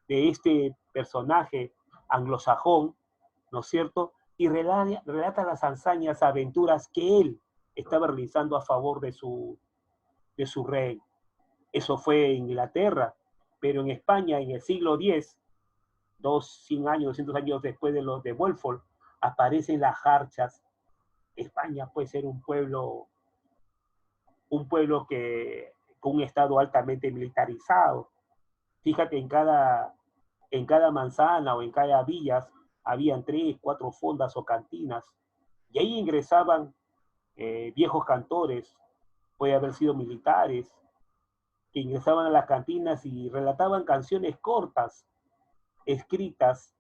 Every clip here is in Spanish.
de este personaje anglosajón, ¿no es cierto? Y relata las hazañas, aventuras que él estaba realizando a favor de su rey. Eso fue en Inglaterra, pero en España, en el siglo X, 100 años, 200 años después de los de Wolford, aparecen las jarchas. España puede ser un pueblo que con un estado altamente militarizado. Fíjate, en cada manzana o en cada villa habían 3, 4 fondas o cantinas, y ahí ingresaban viejos cantores, puede haber sido militares, que ingresaban a las cantinas y relataban canciones cortas, escritas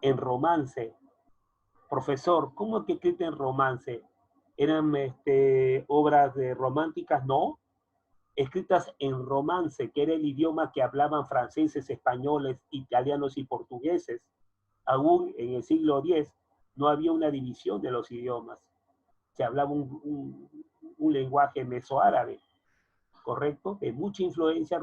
en romance. Profesor, ¿cómo que escritas en romance? ¿Eran obras románticas? No, escritas en romance, que era el idioma que hablaban franceses, españoles, italianos y portugueses. Aún en el siglo X no había una división de los idiomas. Se hablaba un lenguaje mesoárabe, ¿correcto? De mucha influencia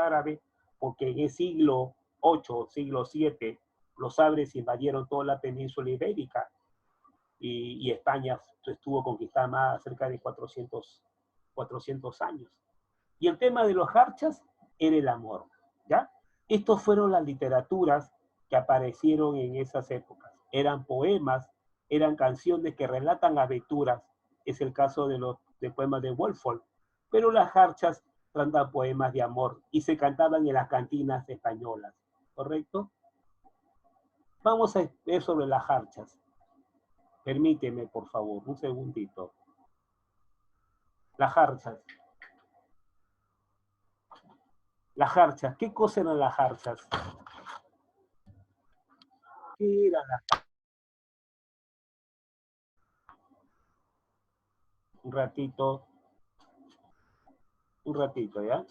árabe, porque en el siglo VIII, siglo VII, los árabes invadieron toda la península ibérica y España estuvo conquistada más cerca de 400 años. Y el tema de los jarchas era el amor, ¿ya? Estos fueron las literaturas que aparecieron en esas épocas. Eran poemas, eran canciones que relatan aventuras. Es el caso de poemas de Wolford. Pero las jarchas tratan poemas de amor y se cantaban en las cantinas españolas, ¿correcto? Vamos a ver sobre las jarchas. Permíteme, por favor, un segundito. Las jarchas. Las jarchas. ¿Qué cosa eran las jarchas? ¿Qué eran las jarchas? Un ratito, ¿ya?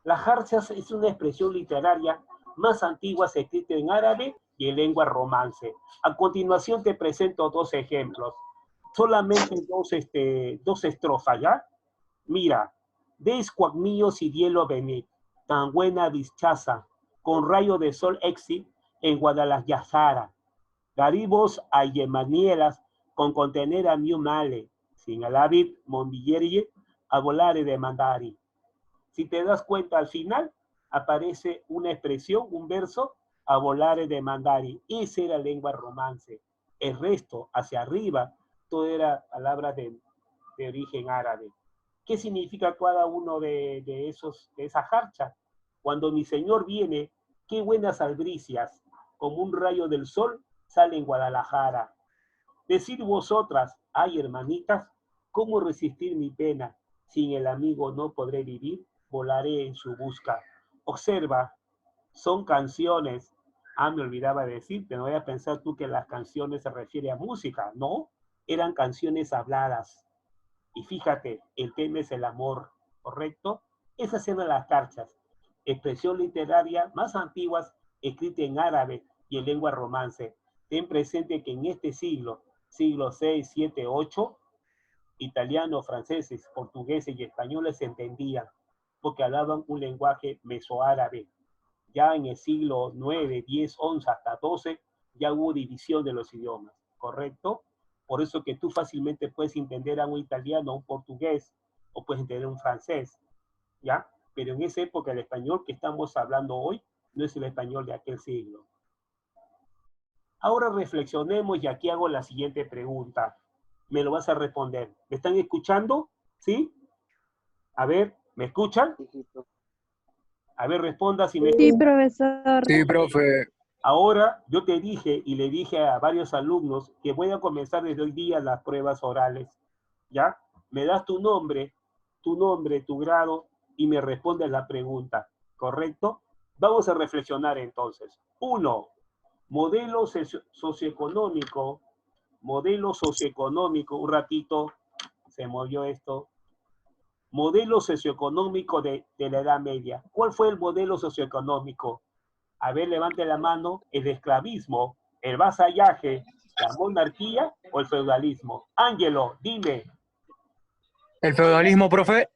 Las jarchas es una expresión literaria más antigua escrita en árabe y en lengua romance. A continuación te presento 2 ejemplos. Solamente dos estrofas, ¿ya? Mira, des cuagnillos y hielo venid, tan buena dichaza, con rayo de sol exit en Guadalajara. Garibos a yemanielas, con contener a mi male, sin alabit monbillerye, a volare de mandari. Si te das cuenta, al final aparece una expresión, un verso, a volare de mandari. Esa era lengua romance. El resto, hacia arriba, todo era palabras de origen árabe. ¿Qué significa cada uno de esas jarchas? Cuando mi Señor viene, qué buenas albricias, como un rayo del sol, sale en Guadalajara. Decid vosotras, ay hermanitas, ¿cómo resistir mi pena? Sin el amigo no podré vivir, volaré en su busca. Observa, son canciones. Me olvidaba decirte, no voy a pensar tú que las canciones se refiere a música, no, eran canciones habladas. Y fíjate, el tema es el amor, ¿correcto? Esas eran las jarchas, expresión literaria más antiguas, escrita en árabe y en lengua romance. Ten presente que en este siglo 6, 7, 8, italianos, franceses, portugueses y españoles se entendían, porque hablaban un lenguaje mesoárabe. Ya en el siglo 9, 10, 11 hasta 12, ya hubo división de los idiomas, ¿correcto? Por eso que tú fácilmente puedes entender a un italiano, a un portugués, o puedes entender a un francés, ¿ya? Pero en esa época el español que estamos hablando hoy no es el español de aquel siglo. Ahora reflexionemos y aquí hago la siguiente pregunta. Me lo vas a responder. ¿Me están escuchando? ¿Sí? A ver, ¿me escuchan? A ver, responda si me Sí, escuchan. profesor. Sí, profe. Ahora, yo te dije y le dije a varios alumnos que voy a comenzar desde hoy día las pruebas orales, ¿ya? Me das tu nombre, tu grado, y me respondes la pregunta, ¿correcto? Vamos a reflexionar entonces. 1. Modelo socioeconómico, un ratito, se movió esto. Modelo socioeconómico de la Edad Media. ¿Cuál fue el modelo socioeconómico? A ver, levante la mano. ¿El esclavismo, el vasallaje, la monarquía o el feudalismo? Ángelo, dime. El feudalismo, profe.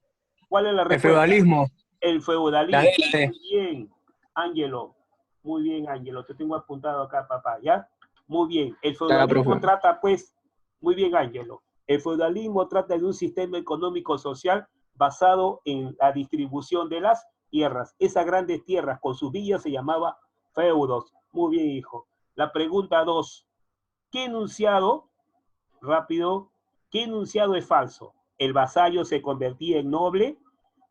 ¿Cuál es la El respuesta? feudalismo. El feudalismo. Muy bien, Ángelo. Muy bien, Ángelo. Te tengo apuntado acá, papá, ¿ya? Muy bien. El feudalismo trata, pues, muy bien, Ángelo. El feudalismo trata de un sistema económico-social basado en la distribución de las tierras. Esas grandes tierras con sus villas se llamaba feudos. Muy bien, hijo. La pregunta 2. ¿Qué enunciado, rápido, qué enunciado es falso? El vasallo se convertía en noble,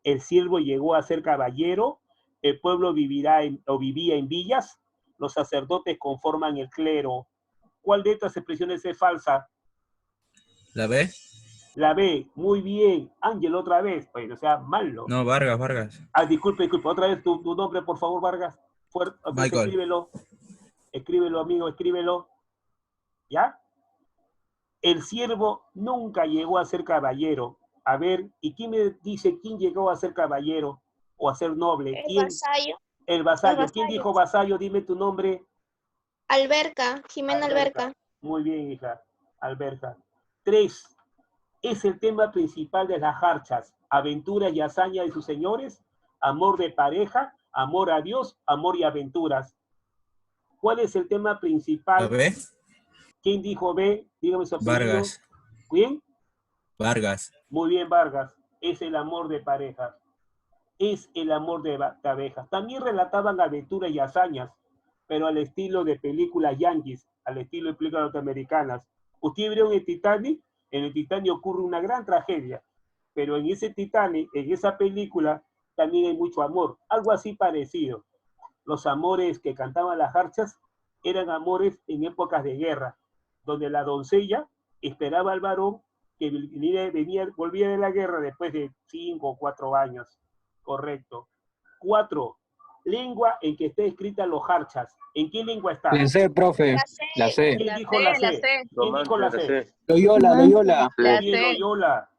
el siervo llegó a ser caballero, el pueblo vivía en villas, los sacerdotes conforman el clero. ¿Cuál de estas expresiones es falsa? ¿La B? La B, muy bien. Ángel, otra vez. Pues, o sea, malo. No, Vargas. Ah, disculpe. Otra vez tu nombre, por favor, Vargas. Michael. Escríbelo, amigo, escríbelo. ¿Ya? El siervo nunca llegó a ser caballero. A ver, ¿y quién me dice quién llegó a ser caballero o a ser noble? ¿Quién? Vasallo. El vasallo. ¿Quién dijo vasallo? Dime tu nombre. Alberca, Jimena Alberca. Muy bien, hija. Alberca. 3. Es el tema principal de las jarchas. Aventuras y hazañas de sus señores, amor de pareja, amor a Dios, amor y aventuras. ¿Cuál es el tema principal? ¿La B? ¿Quién dijo B? Dígame su apellido. Vargas. ¿Quién? Vargas. Muy bien, Vargas. Es el amor de pareja. Es el amor de abejas. También relataban aventuras y hazañas, pero al estilo de películas yanquis, al estilo de películas norteamericanas. ¿Usted vieron el Titanic? En el Titanic ocurre una gran tragedia, pero en ese Titanic, en esa película, también hay mucho amor. Algo así parecido. Los amores que cantaban las jarchas eran amores en épocas de guerra, donde la doncella esperaba al varón que volvía de la guerra después de 5 o 4 años. Correcto. 4. Lengua en que está escrita los jarchas. ¿En qué lengua está? La C, profe. La C. ¿Quién dijo la C? ¿Quién dijo la C? Loyola. Loyola.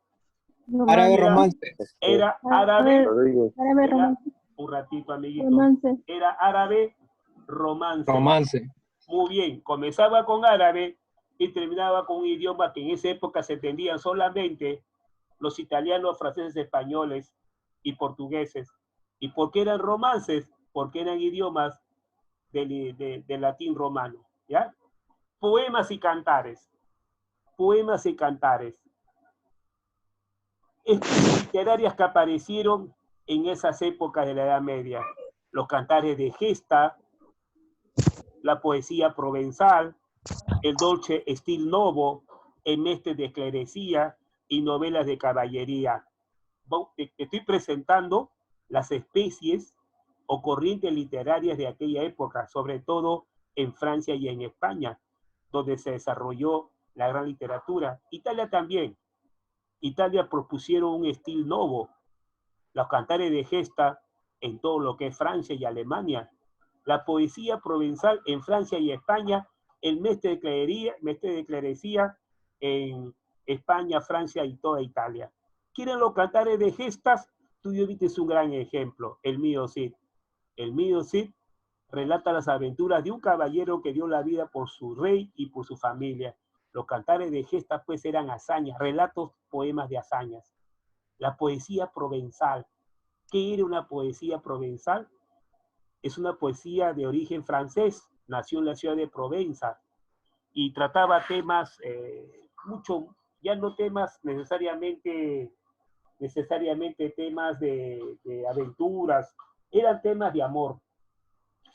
Árabe romance. Era árabe. Romance. Un ratito, amiguito. Romance. Era árabe romance. Romance. Muy bien. Comenzaba con árabe y terminaba con un idioma que en esa época se entendían solamente los italianos, franceses, españoles y portugueses. ¿Y por qué eran romances? Porque eran idiomas de latín romano, ¿ya? Poemas y cantares. Poemas y cantares. Estas literarias que aparecieron en esas épocas de la Edad Media. Los cantares de gesta, la poesía provenzal, el dolce stil novo, el mestre de clerecía y novelas de caballería. Te estoy presentando las especies o corrientes literarias de aquella época, sobre todo en Francia y en España, donde se desarrolló la gran literatura. Italia también. Italia propusieron un estilo nuevo, los cantares de gesta en todo lo que es Francia y Alemania, la poesía provenzal en Francia y España, el mestre de clerecía en España, Francia y toda Italia. ¿Quieren los cantares de gestas? Tú y viste un gran ejemplo, el mío Cid. El mío Cid relata las aventuras de un caballero que dio la vida por su rey y por su familia. Los cantares de gestas pues eran hazañas, relatos, poemas de hazañas. La poesía provenzal. ¿Qué era una poesía provenzal? Es una poesía de origen francés, nació en la ciudad de Provenza y trataba temas, ya no temas necesariamente temas de aventuras, eran temas de amor.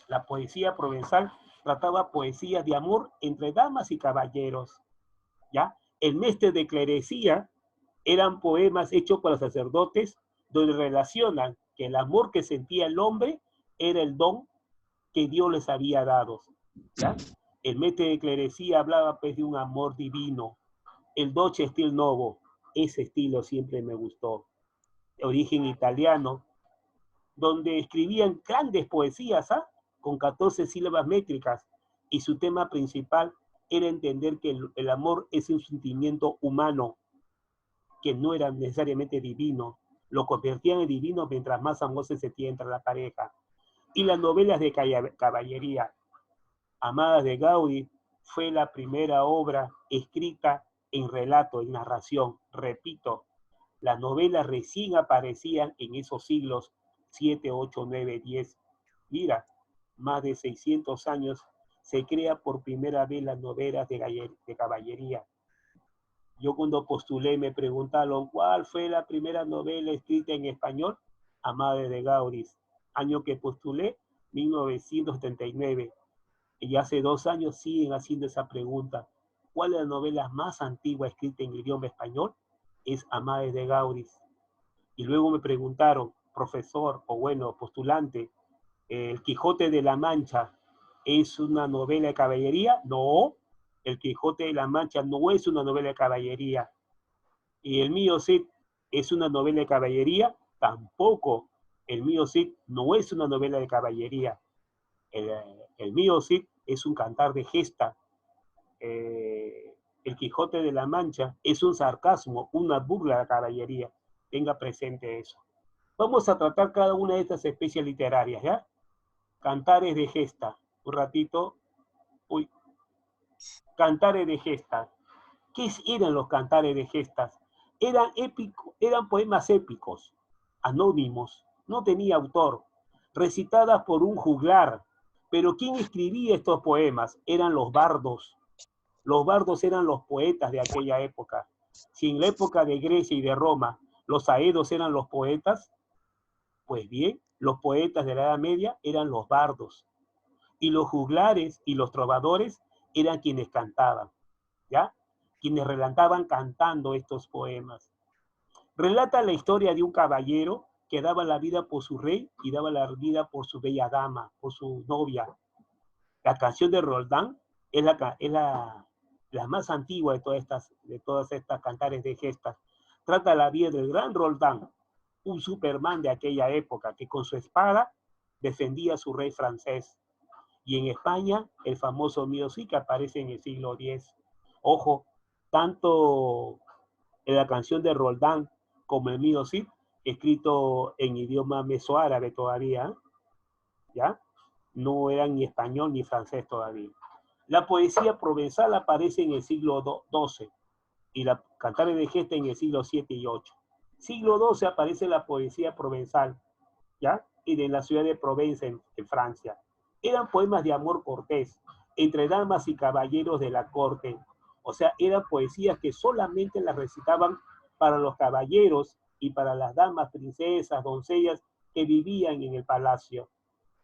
La poesía provenzal trataba poesías de amor entre damas y caballeros, ¿ya? El mestre de clerecía eran poemas hechos por los sacerdotes donde relacionan que el amor que sentía el hombre era el don que Dios les había dado, ¿ya? El mestre de clerecía hablaba pues de un amor divino. El dolce stil novo, ese estilo siempre me gustó. De origen italiano, donde escribían grandes poesías, con 14 sílabas métricas, y su tema principal era entender que el amor es un sentimiento humano, que no era necesariamente divino, lo convertían en divino mientras más amor se sentía entre la pareja. Y las novelas de caballería, Amadas de Gaudí, fue la primera obra escrita en relato, en narración. Repito, las novelas recién aparecían en esos siglos 7, 8, 9, 10. Mira, más de 600 años se crea por primera vez las novelas de caballería. Yo cuando postulé me preguntaron, ¿cuál fue la primera novela escrita en español? Amadis de Gaudí. Año que postulé, 1979. Y hace 2 años siguen haciendo esa pregunta. ¿Cuál es la novela más antigua escrita en idioma español? Es Amadis de Gaudí. Y luego me preguntaron, profesor, o bueno, postulante, ¿El Quijote de la Mancha es una novela de caballería? No, El Quijote de la Mancha no es una novela de caballería. ¿Y el mío Cid es una novela de caballería? Tampoco. El mío Cid no es una novela de caballería. El mío Cid es un cantar de gesta. El Quijote de la Mancha es un sarcasmo, una burla de la caballería. Tenga presente eso. Vamos a tratar cada una de estas especies literarias, ¿ya? Cantares de gesta. Un ratito. Uy. Cantares de gesta. ¿Qué eran los cantares de gestas? Eran poemas épicos, anónimos, no tenía autor, recitadas por un juglar. Pero ¿quién escribía estos poemas? Eran los bardos. Los bardos eran los poetas de aquella época. Si en la época de Grecia y de Roma los aedos eran los poetas, pues bien, los poetas de la Edad Media eran los bardos. Y los juglares y los trovadores eran quienes cantaban, ¿ya? Quienes relataban cantando estos poemas. Relata la historia de un caballero que daba la vida por su rey y daba la vida por su bella dama, por su novia. La canción de Roldán es la más antigua de todas estas cantares de gestas. Trata la vida del gran Roldán, un Superman de aquella época que con su espada defendía a su rey francés. Y en España, el famoso Mío Cid que aparece en el siglo X. Ojo, tanto en la canción de Roldán como el Mío Cid, escrito en idioma mesoárabe todavía, ¿ya? No eran ni español ni francés todavía. La poesía provenzal aparece en el siglo XII y la cantares de gesta en el siglo VII y VIII. Siglo XII aparece la poesía provenzal, ¿ya? Y de la ciudad de Provenza, en Francia. Eran poemas de amor cortés, entre damas y caballeros de la corte. O sea, eran poesías que solamente las recitaban para los caballeros y para las damas, princesas, doncellas que vivían en el palacio.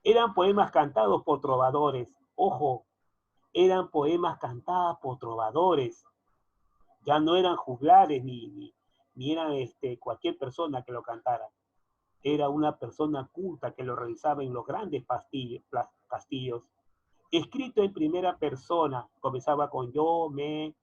Eran poemas cantados por trovadores. Ojo, eran poemas cantados por trovadores. Ya no eran juglares ni eran cualquier persona que lo cantara. Era una persona culta que lo realizaba en los grandes castillos. Escrito en primera persona, comenzaba con yo, me.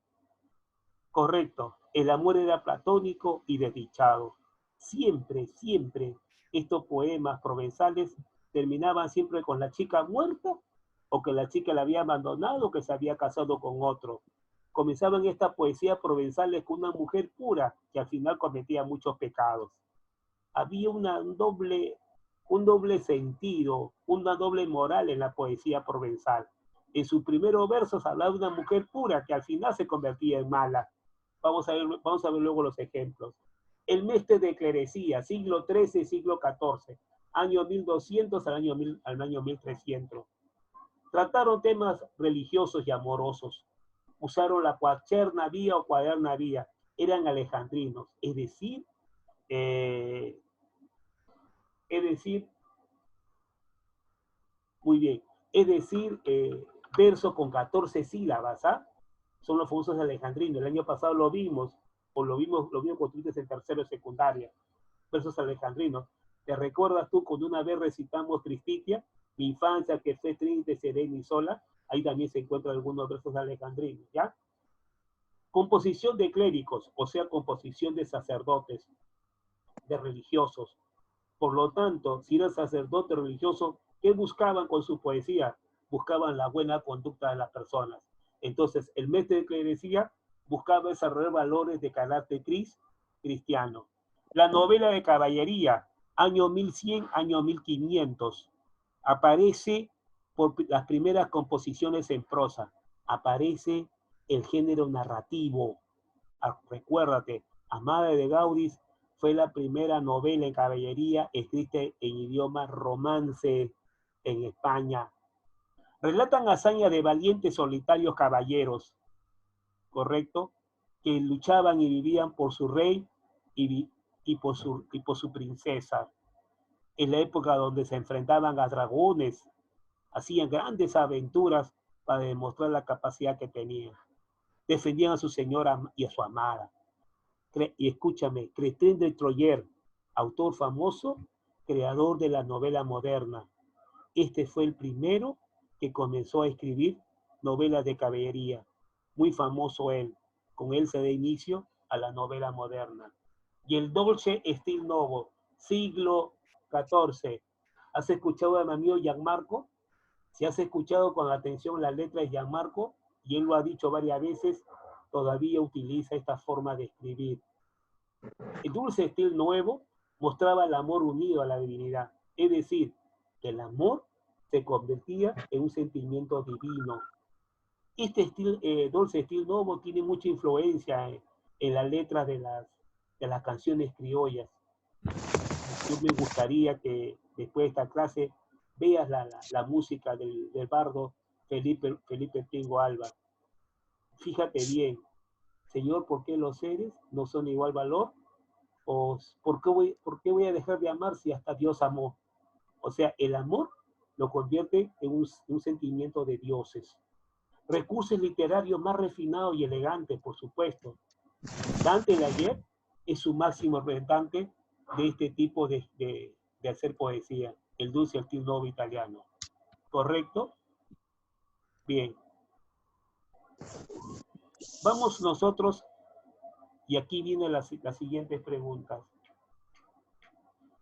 Correcto, el amor era platónico y desdichado. Siempre, siempre, estos poemas provenzales terminaban siempre con la chica muerta, o que la chica la había abandonado, o que se había casado con otro. Comenzaban estas poesías provenzales con una mujer pura, que al final cometía muchos pecados. Había un doble sentido, una doble moral en la poesía provenzal. En sus primeros versos hablaba de una mujer pura que al final se convertía en mala. Vamos a ver luego los ejemplos. El mestre de clerecía, siglo XIII, siglo XIV, año 1200 al año 1300. Trataron temas religiosos y amorosos. Usaron la cuacherna vía o cuaderna vía. Eran alejandrinos, es decir, muy bien, verso con 14 sílabas, ¿ah? Son los famosos alejandrinos. El año pasado lo vimos con estudiantes en tercero y secundaria, versos alejandrinos. ¿Te recuerdas tú cuando una vez recitamos Tristitia, mi infancia que fue triste, serena y sola? Ahí también se encuentran algunos versos alejandrinos, ¿ya? Composición de clérigos, o sea, composición de sacerdotes, de religiosos. Por lo tanto, si eran sacerdotes religiosos, ¿qué buscaban con su poesía? Buscaban la buena conducta de las personas. Entonces, el mestre de clerecía buscaba desarrollar valores de carácter cristiano. La novela de caballería, año 1100, año 1500, aparece por las primeras composiciones en prosa. Aparece el género narrativo. Recuérdate, Amadis de Gaudí Fue la primera novela en caballería escrita en idioma romance en España. Relatan hazañas de valientes solitarios caballeros, ¿correcto? Que luchaban y vivían por su rey y por su princesa. En la época donde se enfrentaban a dragones, hacían grandes aventuras para demostrar la capacidad que tenían. Defendían a su señora y a su amada. Y escúchame, Crestin de Troyer, autor famoso, creador de la novela moderna. Este fue el primero que comenzó a escribir novelas de caballería. Muy famoso él. Con él se da inicio a la novela moderna. Y el Dolce Stil Novo, siglo XIV. ¿Has escuchado a mi amigo Gianmarco? Si has escuchado con atención las letras de Gianmarco, y él lo ha dicho varias veces, todavía utiliza esta forma de escribir. El Dulce Stil Nuevo mostraba el amor unido a la divinidad, es decir, que el amor se convertía en un sentimiento divino. Este Dulce Stil Nuevo tiene mucha influencia en las letras de las canciones criollas. Yo me gustaría que después de esta clase veas la música del bardo Felipe Pingo Alba. Fíjate bien, Señor, ¿por qué los seres no son de igual valor? ¿O por qué voy a dejar de amar si hasta Dios amó? O sea, el amor lo convierte en un sentimiento de dioses. Recursos literarios más refinados y elegantes, por supuesto. Dante de ayer es su máximo representante de este tipo de hacer poesía, el Dulce Stil Novo italiano. ¿Correcto? Bien. Vamos nosotros, y aquí vienen las siguientes preguntas.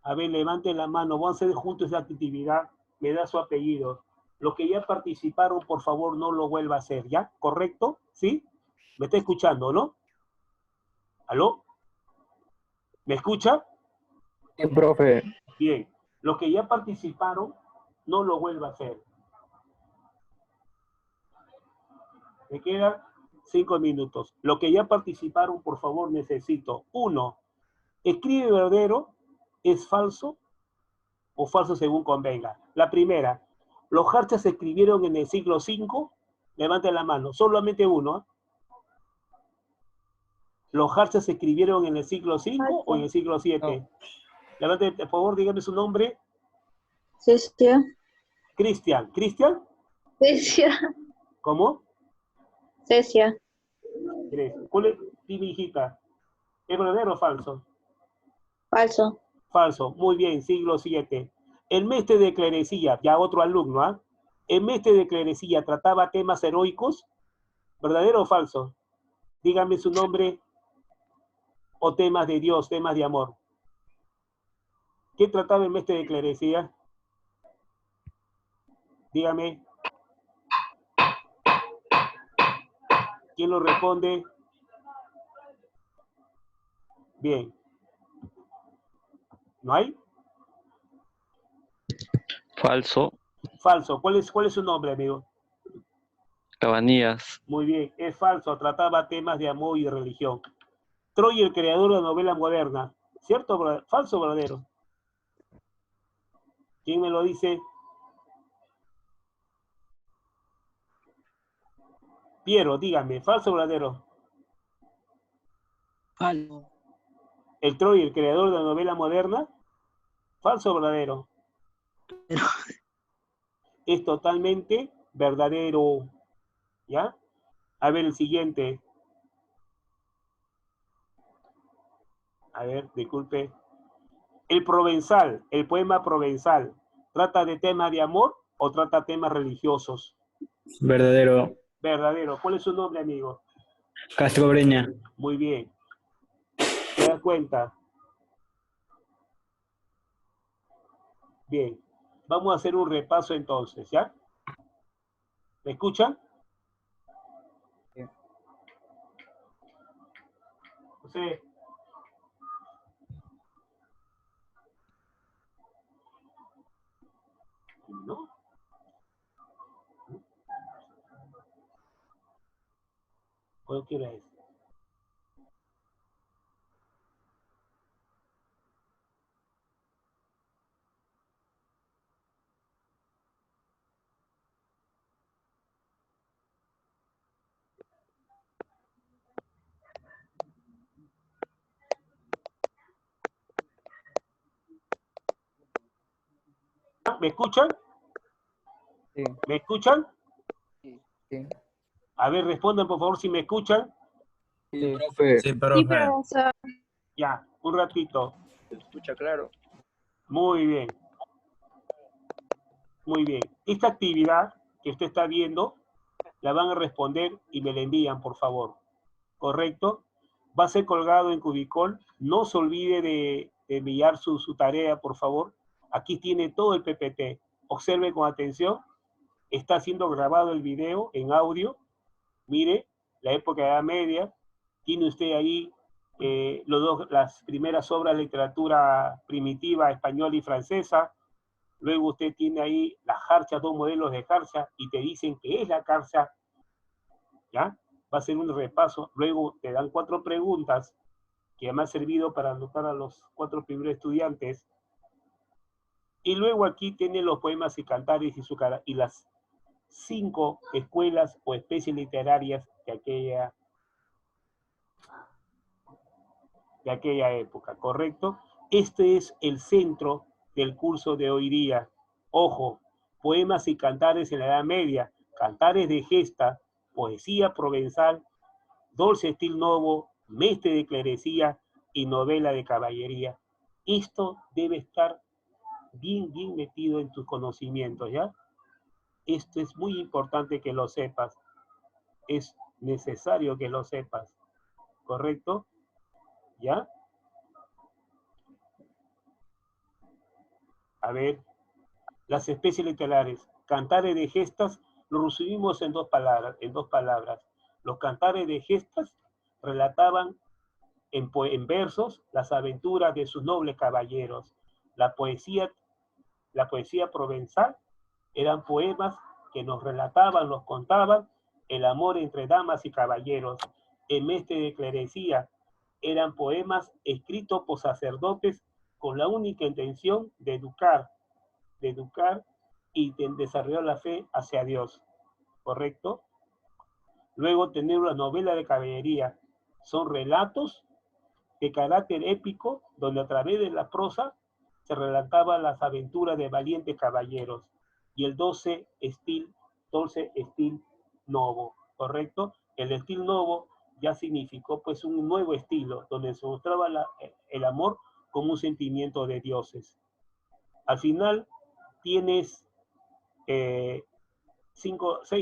A ver, levanten la mano, vamos a hacer juntos esta actividad, me da su apellido. Los que ya participaron, por favor, no lo vuelva a hacer, ¿ya? ¿Correcto? ¿Sí? ¿Me está escuchando, no? ¿Aló? ¿Me escucha? Sí, profe. Bien. Los que ya participaron, no lo vuelva a hacer. Me quedan 5 minutos. Los que ya participaron, por favor, necesito. 1. Escribe verdadero, es falso o falso según convenga. La primera, los jarchas se escribieron en el siglo V. Levanten la mano, solamente uno. ¿Los jarchas se escribieron en el siglo V o en el siglo VII? No. Levanten, por favor, dígame su nombre. Cecia. Cristian. ¿Cristian? Cecia. ¿Cómo? Cecia. ¿Cuál es, dime, hijita? ¿Es verdadero o falso? Falso. Falso. Muy bien, siglo VII. El mestre de clerecía, ya otro alumno, ¿ah? El mestre de clerecía trataba temas heroicos, ¿verdadero o falso? Dígame su nombre. O temas de Dios, temas de amor. ¿Qué trataba el mestre de clerecía? Dígame. ¿Quién lo responde? Bien. ¿No hay? Falso. Falso. ¿Cuál es su nombre, amigo? Cabanillas. Muy bien, es falso. Trataba temas de amor y de religión. Troy, el creador de la novela moderna. ¿Cierto? ¿Falso o verdadero? ¿Quién me lo dice? Piero, dígame, ¿falso o verdadero? Falso. ¿El Troy, el creador de la novela moderna? ¿Falso o verdadero? Pero... Es totalmente verdadero. ¿Ya? A ver, el siguiente. A ver, disculpe. El Provenzal, el poema Provenzal, ¿trata de temas de amor o trata temas religiosos? Verdadero. Verdadero. ¿Cuál es su nombre, amigo? Castro Breña. Muy bien. ¿Te das cuenta? Bien. Vamos a hacer un repaso entonces, ¿ya? ¿Me escuchan? José. ¿No? ¿Cuál quiere es? ¿Ya? ¿Me escuchan? Sí, ¿Me escuchan? sí, A ver, respondan por favor si me escuchan. sí, profe. Sí, Sí, profe. profesor. Ya, un ratito. Se escucha claro. Muy bien. Muy bien. Esta actividad que usted está viendo, la van a responder y me la envían, por favor. ¿Correcto? Va a ser colgado en Cubicol. No se olvide de enviar su tarea, por favor. Aquí tiene todo el PPT. Observe con atención. Está siendo grabado el video en audio. Mire, la época de la Edad Media. Tiene usted ahí las primeras obras de literatura primitiva española y francesa. Luego usted tiene ahí las jarchas, 2 modelos de jarcha, y te dicen que es la jarcha, ¿ya? Va a ser un repaso. Luego te dan 4 preguntas que me ha servido para anotar a los 4 primeros estudiantes. Y luego aquí tiene los poemas y cantares y las 5 escuelas o especies literarias de aquella época, ¿correcto? Este es el centro del curso de hoy día. Ojo, poemas y cantares en la Edad Media, cantares de gesta, poesía provenzal, dolce stil novo, mestre de clerecía y novela de caballería. Esto debe estar bien metido en tus conocimientos, ¿ya? Esto es muy importante que lo sepas. Es necesario que lo sepas, ¿correcto? ¿Ya? A ver, las especies literarias. Cantares de gestas lo resumimos en dos palabras. Los cantares de gestas relataban en versos las aventuras de sus nobles caballeros. La poesía provenzal eran poemas que nos relataban, nos contaban el amor entre damas y caballeros. En mestre de clerecía eran poemas escritos por sacerdotes con la única intención de educar y de desarrollar la fe hacia Dios, ¿correcto? Luego tenemos la novela de caballería. Son relatos de carácter épico donde a través de la prosa se relataban las aventuras de valientes caballeros. Y el dolce stil novo, ¿correcto? El estilo novo ya significó pues un nuevo estilo donde se mostraba el amor como un sentimiento de dioses. Al final tienes 6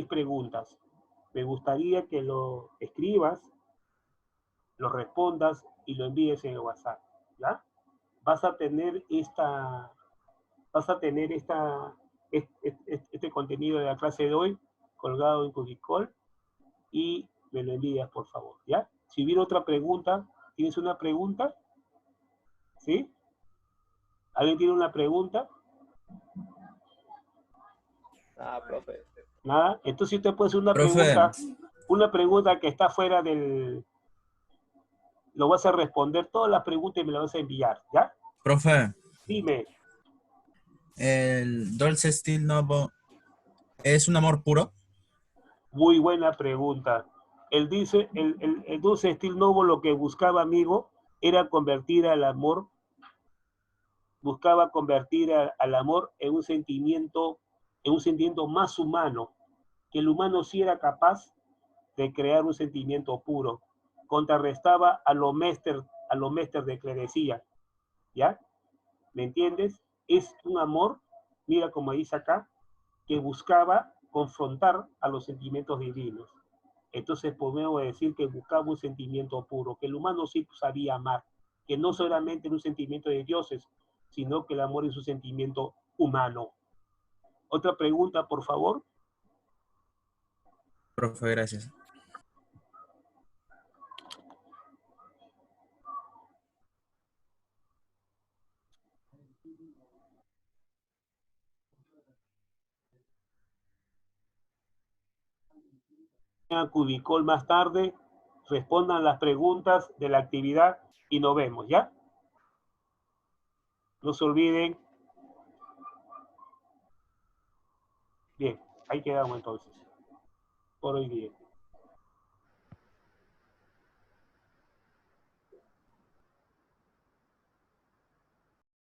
preguntas. Me gustaría que lo escribas, lo respondas y lo envíes en el WhatsApp, ¿ya? Vas a tener este contenido de la clase de hoy colgado en Cubicol y me lo envías, por favor, ¿ya? Si hubiera otra pregunta, ¿tienes una pregunta? ¿Sí? ¿Alguien tiene una pregunta? Ah, profe. Nada. Entonces usted puede hacer Profe, una pregunta que está fuera del... Lo vas a responder todas las preguntas y me las vas a enviar, ¿ya? profe, Dime. ¿el Dolce Stil Novo es un amor puro? Muy buena pregunta. El dulce stil novo lo que buscaba, amigo, era convertir al amor, buscaba convertir al amor en un sentimiento más humano, que el humano sí era capaz de crear un sentimiento puro. Contrarrestaba a los mester de clerecía, ¿ya? ¿Me entiendes? Es un amor, mira como dice acá, que buscaba confrontar a los sentimientos divinos. Entonces podemos decir que buscaba un sentimiento puro, que el humano sí sabía amar, que no solamente era un sentimiento de dioses, sino que el amor es un sentimiento humano. Otra pregunta, por favor. Profe, gracias. A Cubicol más tarde, respondan las preguntas de la actividad y nos vemos, ¿ya? No se olviden. Bien, ahí quedamos entonces, por hoy día.